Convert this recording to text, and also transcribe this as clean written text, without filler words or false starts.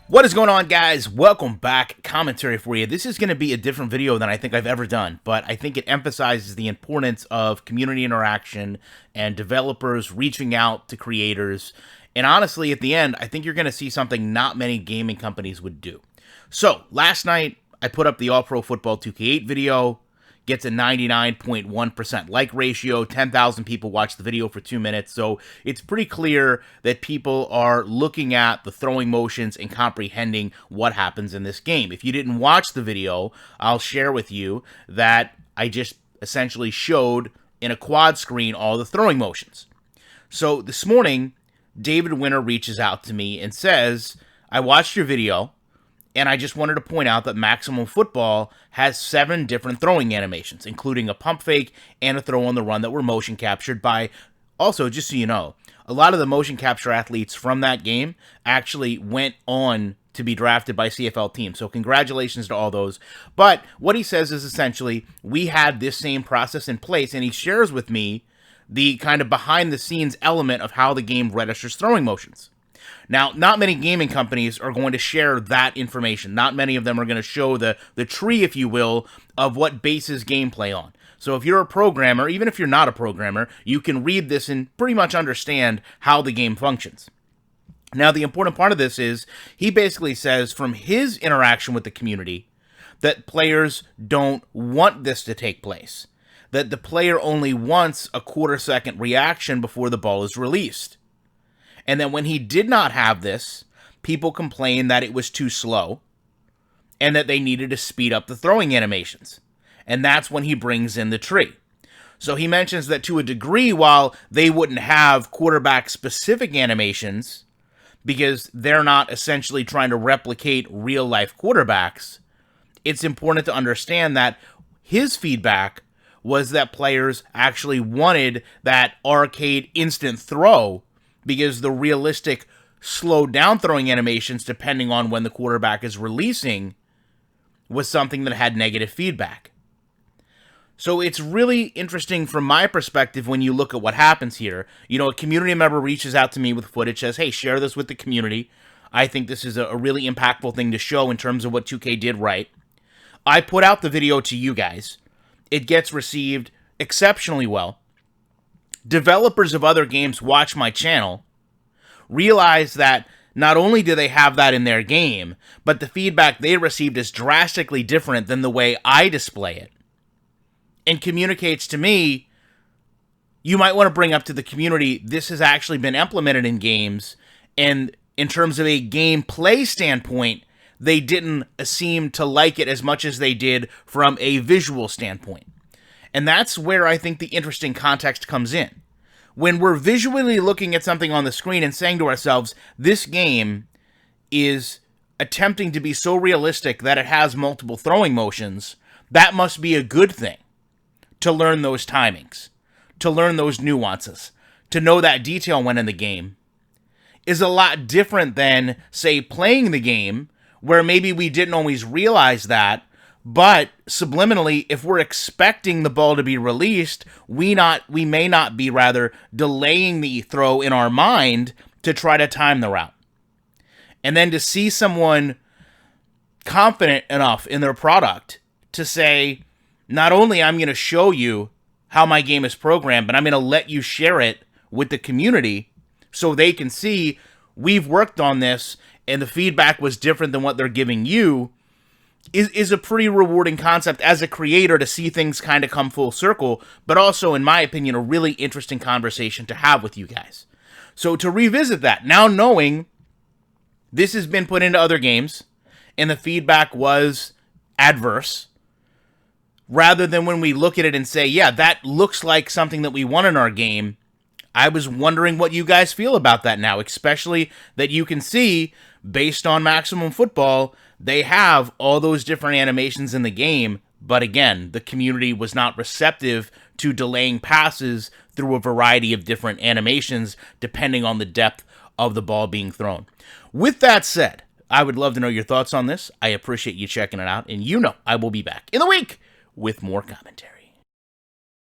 What is going on, guys? Welcome back. Commentary for you. This is going to be a different video than I think I've ever done, but I think it emphasizes the importance of community interaction and developers reaching out to creators. And honestly, at the end, I think you're going to see something not many gaming companies would do. So, last night, I put up the All-Pro Football 2K8 video. Gets a 99.1% like ratio. 10,000 people watched the video for 2 minutes. So it's pretty clear that people are looking at the throwing motions and comprehending what happens in this game. If you didn't watch the video, I'll share with you that I just essentially showed in a quad screen all the throwing motions. So this morning, David Winter reaches out to me and says, I watched your video, and I just wanted to point out that Maximum Football has 7 different throwing animations, including a pump fake and a throw on the run that were motion captured by, also, just so you know, a lot of the motion capture athletes from that game actually went on to be drafted by CFL teams. So congratulations to all those. But what he says is essentially, we had this same process in place, and he shares with me the kind of behind-the-scenes element of how the game registers throwing motions. Now, not many gaming companies are going to share that information. Not many of them are going to show the tree, if you will, of what bases gameplay on. So if you're a programmer, even if you're not a programmer, you can read this and pretty much understand how the game functions. Now, the important part of this is, he basically says from his interaction with the community that players don't want this to take place. That the player only wants a quarter-second reaction before the ball is released. And then when he did not have this, people complained that it was too slow and that they needed to speed up the throwing animations. And that's when he brings in the tree. So he mentions that to a degree, while they wouldn't have quarterback-specific animations because they're not essentially trying to replicate real-life quarterbacks, it's important to understand that his feedback was that players actually wanted that arcade instant throw, because the realistic slowed down throwing animations, depending on when the quarterback is releasing, was something that had negative feedback. So it's really interesting from my perspective when you look at what happens here. You know, a community member reaches out to me with footage, says, hey, share this with the community. I think this is a really impactful thing to show in terms of what 2K did right. I put out the video to you guys. It gets received exceptionally well. Developers of other games watch my channel, realize that not only do they have that in their game, but the feedback they received is drastically different than the way I display it. And communicates to me, you might want to bring up to the community, this has actually been implemented in games, and in terms of a gameplay standpoint, they didn't seem to like it as much as they did from a visual standpoint. And that's where I think the interesting context comes in. When we're visually looking at something on the screen and saying to ourselves, this game is attempting to be so realistic that it has multiple throwing motions, that must be a good thing. To learn those timings, to learn those nuances, to know that detail when in the game, is a lot different than, say, playing the game, where maybe we didn't always realize that, but subliminally, if we're expecting the ball to be released, we may not be delaying the throw in our mind to try to time the route. And then to see someone confident enough in their product to say, not only I'm going to show you how my game is programmed, but I'm going to let you share it with the community so they can see we've worked on this and the feedback was different than what they're giving you, is a pretty rewarding concept as a creator to see things kind of come full circle, but also, in my opinion, a really interesting conversation to have with you guys. So to revisit that, now knowing this has been put into other games, and the feedback was adverse, rather than when we look at it and say, yeah, that looks like something that we want in our game, I was wondering what you guys feel about that now, especially that you can see, based on Maximum Football, they have all those different animations in the game, but again, the community was not receptive to delaying passes through a variety of different animations, depending on the depth of the ball being thrown. With that said, I would love to know your thoughts on this. I appreciate you checking it out, and you know I will be back in the week with more commentary.